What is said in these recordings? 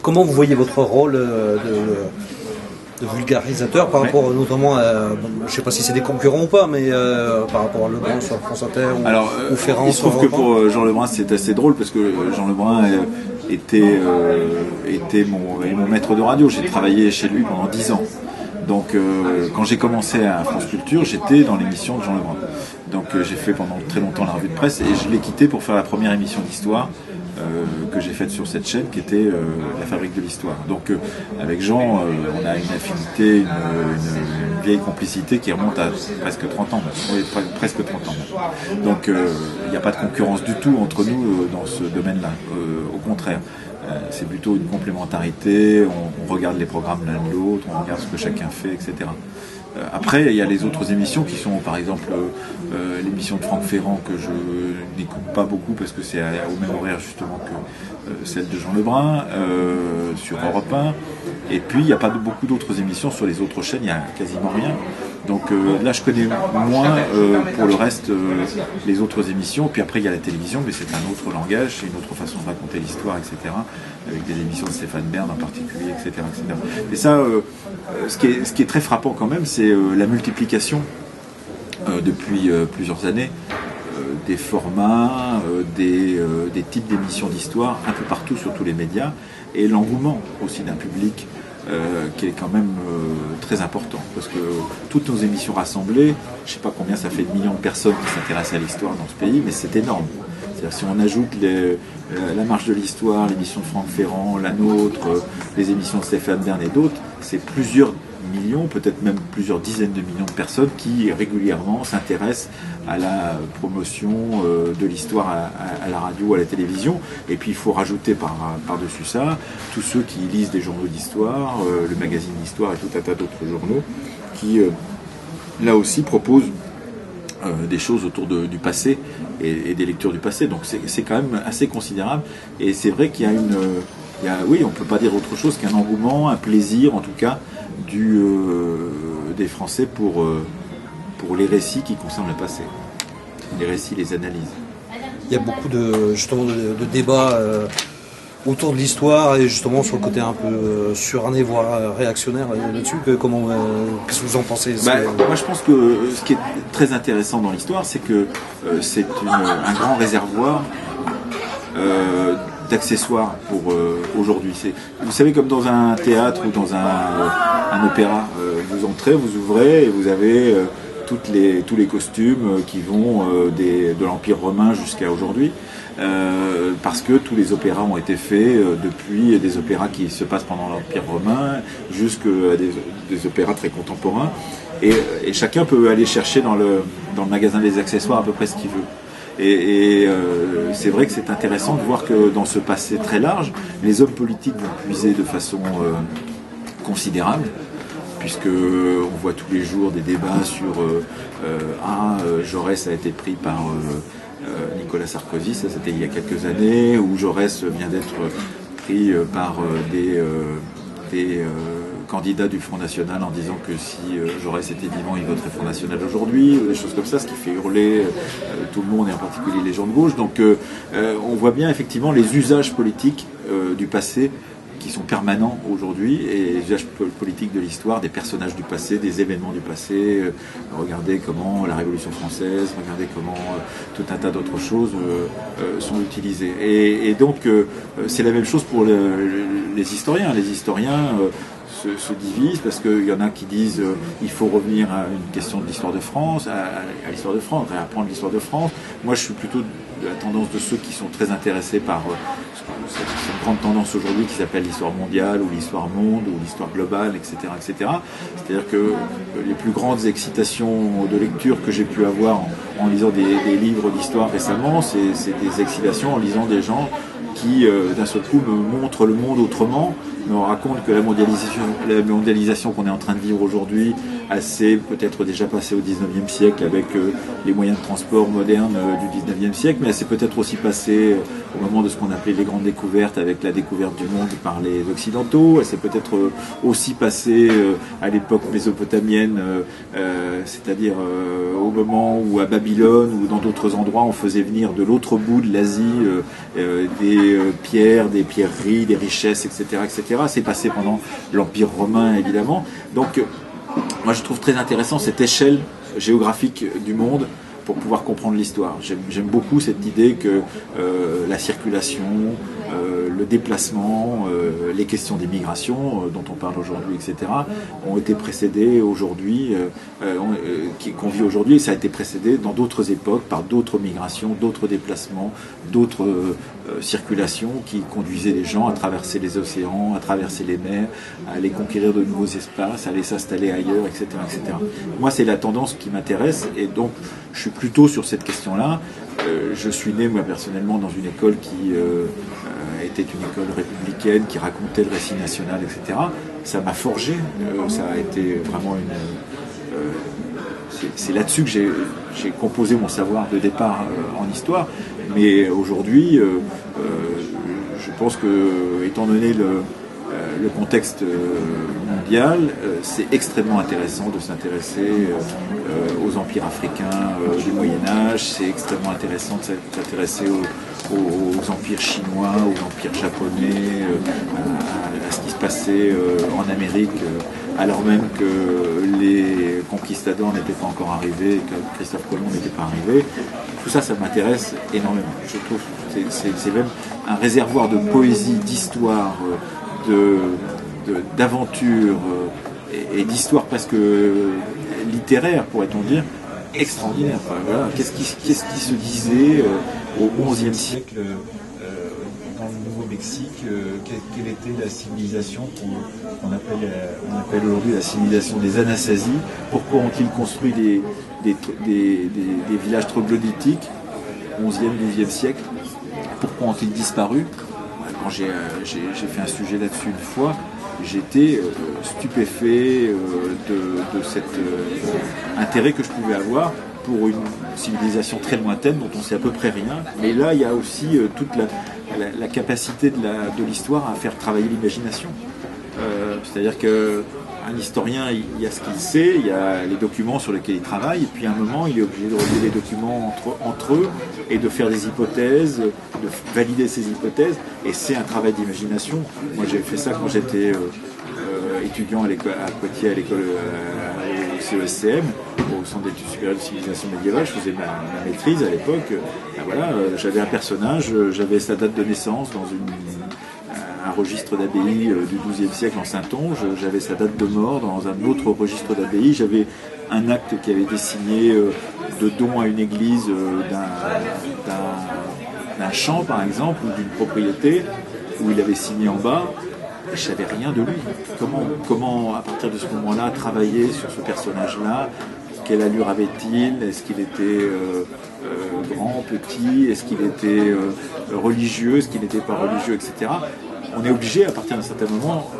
Comment vous voyez votre rôle de vulgarisateur par rapport notamment à, je ne sais pas si c'est des concurrents ou pas, mais par rapport à Lebrun sur France Inter ou Ferrand. Il se trouve que pour Jean Lebrun c'est assez drôle parce que Jean Lebrun était mon maître de radio. J'ai travaillé chez lui pendant 10 ans. Donc quand j'ai commencé à France Culture, j'étais dans l'émission de Jean Lebrun. Donc j'ai fait pendant très longtemps la revue de presse et je l'ai quitté pour faire la première émission d'histoire que j'ai faite sur cette chaîne qui était La Fabrique de l'Histoire. Donc avec Jean, on a une affinité, une vieille complicité qui remonte à presque 30 ans. Oui, presque 30 ans. Donc il n'y a pas de concurrence du tout entre nous dans ce domaine-là. Au contraire. C'est plutôt une complémentarité, on regarde les programmes l'un de l'autre, on regarde ce que chacun fait, etc. Après, il y a les autres émissions qui sont, par exemple, l'émission de Franck Ferrand que je n'écoute pas beaucoup parce que c'est au même horaire justement que celle de Jean Lebrun sur Europe 1. Et puis, il n'y a pas beaucoup d'autres émissions sur les autres chaînes, il n'y a quasiment rien. Donc là, je connais moins pour le reste les autres émissions. Puis après, il y a la télévision, mais c'est un autre langage, c'est une autre façon de raconter l'histoire, etc. Avec des émissions de Stéphane Bern en particulier, etc. etc. Et ça, ce qui est très frappant quand même, c'est la multiplication depuis plusieurs années des formats, des types d'émissions d'histoire un peu partout sur tous les médias, et l'engouement aussi d'un public qui est quand même très important, parce que toutes nos émissions rassemblées, je ne sais pas combien ça fait de millions de personnes qui s'intéressent à l'histoire dans ce pays, mais c'est énorme. C'est-à-dire si on ajoute la marche de l'histoire, l'émission de Franck Ferrand, la nôtre, les émissions de Stéphane Bern et d'autres, c'est plusieurs millions, peut-être même plusieurs dizaines de millions de personnes qui régulièrement s'intéressent à la promotion de l'histoire à la radio, à la télévision. Et puis il faut rajouter par-dessus ça tous ceux qui lisent des journaux d'histoire, le magazine d'histoire et tout un tas d'autres journaux qui là aussi proposent des choses autour du passé et des lectures du passé. Donc c'est quand même assez considérable. Et c'est vrai qu'il y a oui, on ne peut pas dire autre chose qu'un engouement, un plaisir en tout cas des Français pour les récits qui concernent le passé. Les récits, les analyses. Il y a beaucoup de débats autour de l'histoire et justement sur le côté un peu suranné, voire réactionnaire là-dessus. Qu'est-ce que vous en pensez? Moi je pense que ce qui est très intéressant dans l'histoire, c'est que c'est un grand réservoir d'accessoires pour aujourd'hui. Vous savez, comme dans un théâtre ou dans un opéra, vous entrez, vous ouvrez et vous avez tous les costumes qui vont de l'Empire romain jusqu'à aujourd'hui. Parce que tous les opéras ont été faits depuis des opéras qui se passent pendant l'Empire romain jusqu'à des opéras très contemporains. Et chacun peut aller chercher dans le magasin des accessoires à peu près ce qu'il veut. Et c'est vrai que c'est intéressant de voir que dans ce passé très large, les hommes politiques vont puiser de façon considérable, puisque on voit tous les jours des débats sur Jaurès a été pris par Nicolas Sarkozy, ça c'était il y a quelques années, ou Jaurès vient d'être pris par des candidat du Front National en disant que si Jaurès était vivant, il voterait Front National aujourd'hui, des choses comme ça, ce qui fait hurler tout le monde et en particulier les gens de gauche. Donc on voit bien effectivement les usages politiques du passé qui sont permanents aujourd'hui, et les usages politiques de l'histoire, des personnages du passé, des événements du passé. Regardez comment la Révolution française, regardez comment tout un tas d'autres choses sont utilisées. Et donc c'est la même chose pour les historiens. Les historiens se divisent parce qu'il y en a qui disent il faut revenir à une question de l'histoire de France, à l'histoire de France, réapprendre l'histoire de France. Moi je suis plutôt de la tendance de ceux qui sont très intéressés par cette grande tendance aujourd'hui qui s'appelle l'histoire mondiale ou l'histoire monde ou l'histoire globale, etc. etc. C'est-à-dire que les plus grandes excitations de lecture que j'ai pu avoir en lisant des livres d'histoire récemment, c'est des excitations en lisant des gens qui d'un seul coup me montrent le monde autrement, me racontent que la mondialisation qu'on est en train de vivre aujourd'hui assez peut-être déjà passée au 19e siècle avec les moyens de transport modernes du 19e siècle, mais elle s'est peut-être aussi passée au moment de ce qu'on appelait les grandes découvertes avec la découverte du monde par les Occidentaux. Elle s'est peut-être aussi passée à l'époque mésopotamienne, c'est-à-dire au moment où à Babylone ou dans d'autres endroits on faisait venir de l'autre bout de l'Asie des des pierres, des pierreries, des richesses, etc., etc. C'est passé pendant l'Empire romain, évidemment. Donc, moi, je trouve très intéressant cette échelle géographique du monde pour pouvoir comprendre l'histoire. J'aime beaucoup cette idée que la circulation, le déplacement, les questions d'immigration dont on parle aujourd'hui, etc., ont été précédées aujourd'hui, qu'on vit aujourd'hui, et ça a été précédé dans d'autres époques par d'autres migrations, d'autres déplacements, d'autres circulations qui conduisaient les gens à traverser les océans, à traverser les mers, à aller conquérir de nouveaux espaces, à aller s'installer ailleurs, etc., etc. Moi, c'est la tendance qui m'intéresse, et donc je suis plutôt sur cette question-là. Je suis né, moi, personnellement, dans une école qui était une école républicaine, qui racontait le récit national, etc. Ça m'a forgé, ça a été vraiment c'est là-dessus que j'ai composé mon savoir de départ en histoire. Mais aujourd'hui, je pense que, étant donné le contexte mondial, c'est extrêmement intéressant de s'intéresser aux empires africains du Moyen-Âge, c'est extrêmement intéressant de s'intéresser aux empires chinois, aux empires japonais, à ce qui se passait en Amérique, alors même que les conquistadors n'étaient pas encore arrivés, et que Christophe Colomb n'était pas arrivé. Tout ça, ça m'intéresse énormément. Je trouve que c'est même un réservoir de poésie, d'histoire, d'aventure et d'histoire presque littéraire, pourrait-on dire, extraordinaire. Enfin, voilà. Qu'est-ce qui se disait au XIe siècle dans le Nouveau-Mexique, quelle était la civilisation qu'on appelle aujourd'hui la civilisation des Anasazi? Pourquoi ont-ils construit des villages troglodytiques au XIe, XIIe siècle? Pourquoi ont-ils disparu? Quand j'ai fait un sujet là-dessus une fois, j'étais stupéfait de cet intérêt que je pouvais avoir pour une civilisation très lointaine dont on sait à peu près rien. Mais là, il y a aussi toute la capacité de l'histoire à faire travailler l'imagination. C'est-à-dire qu'un historien, il y a ce qu'il sait, il y a les documents sur lesquels il travaille, et puis à un moment, il est obligé de relier les documents entre eux et de faire des hypothèses, de valider ces hypothèses, et c'est un travail d'imagination. Moi, j'ai fait ça quand j'étais étudiant à Poitiers, à l'école au CESCM, au Centre d'études supérieures de civilisation médiévale. Je faisais ma maîtrise à l'époque. Voilà, j'avais un personnage, j'avais sa date de naissance dans un registre d'abbaye du XIIe siècle en Saintonge, j'avais sa date de mort dans un autre registre d'abbaye, j'avais un acte qui avait été signé de don à une église d'un champ par exemple, ou d'une propriété, où il avait signé en bas. Et je savais rien de lui. Comment, à partir de ce moment-là, travailler sur ce personnage-là? Quelle allure avait-il? Est-ce qu'il était grand, petit? Est-ce qu'il était religieux? Est-ce qu'il n'était pas religieux, etc. On est obligé, à partir d'un certain moment,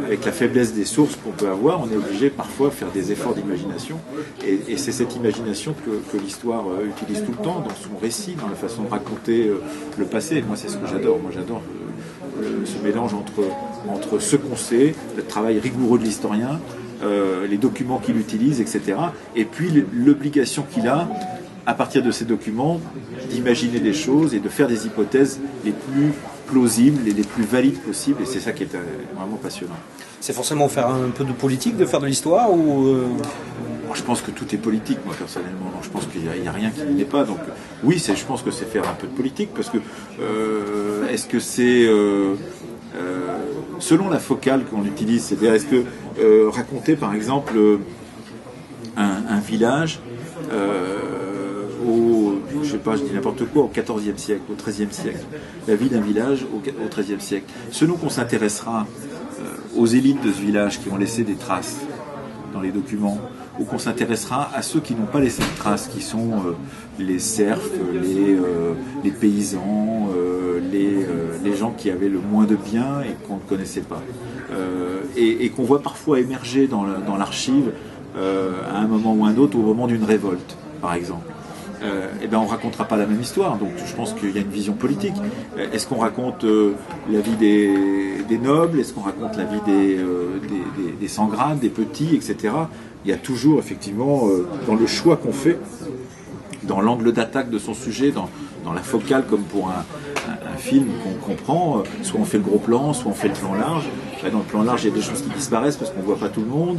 avec la faiblesse des sources qu'on peut avoir, on est obligé parfois de faire des efforts d'imagination. Et c'est cette imagination que l'histoire utilise tout le temps, dans son récit, dans la façon de raconter le passé. Moi, c'est ce que j'adore. Moi, j'adore ce mélange entre ce qu'on sait, le travail rigoureux de l'historien, les documents qu'il utilise, etc. Et puis l'obligation qu'il a, à partir de ces documents, d'imaginer des choses et de faire des hypothèses les plus plausibles et les plus valides possibles. Et c'est ça qui est vraiment passionnant. C'est forcément faire un peu de politique, de faire de l'histoire ou Je pense que tout est politique, moi, personnellement. Je pense qu'il n'y a rien qui ne l'est pas. Donc, oui, je pense que c'est faire un peu de politique, parce que est-ce que c'est selon la focale qu'on utilise, c'est-à-dire est-ce que raconter, par exemple, un village je sais pas, je dis n'importe quoi, au XIVe siècle, au XIIIe siècle, la vie d'un village au XIIIe siècle. Selon qu'on s'intéressera aux élites de ce village qui ont laissé des traces dans les documents, ou qu'on s'intéressera à ceux qui n'ont pas laissé de traces, qui sont les serfs, les paysans, les gens qui avaient le moins de biens et qu'on ne connaissait pas. Et qu'on voit parfois émerger dans l'archive à un moment ou un autre, au moment d'une révolte, par exemple. Eh ben on racontera pas la même histoire, donc je pense qu'il y a une vision politique. Est-ce qu'on raconte la vie des nobles? Est-ce qu'on raconte la vie des sans-grades, des petits, etc. Il y a toujours effectivement dans le choix qu'on fait, dans l'angle d'attaque de son sujet, dans la focale, comme pour un film qu'on prend, soit on fait le gros plan, soit on fait le plan large. Là, dans le plan large, il y a des choses qui disparaissent parce qu'on voit pas tout le monde.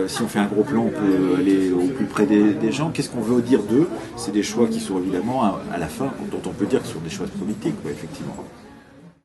Si on fait un gros plan, on peut aller au plus près des gens. Qu'est-ce qu'on veut dire d'eux? C'est des choix qui sont évidemment à la fin, dont on peut dire que ce sont des choix politiques, effectivement.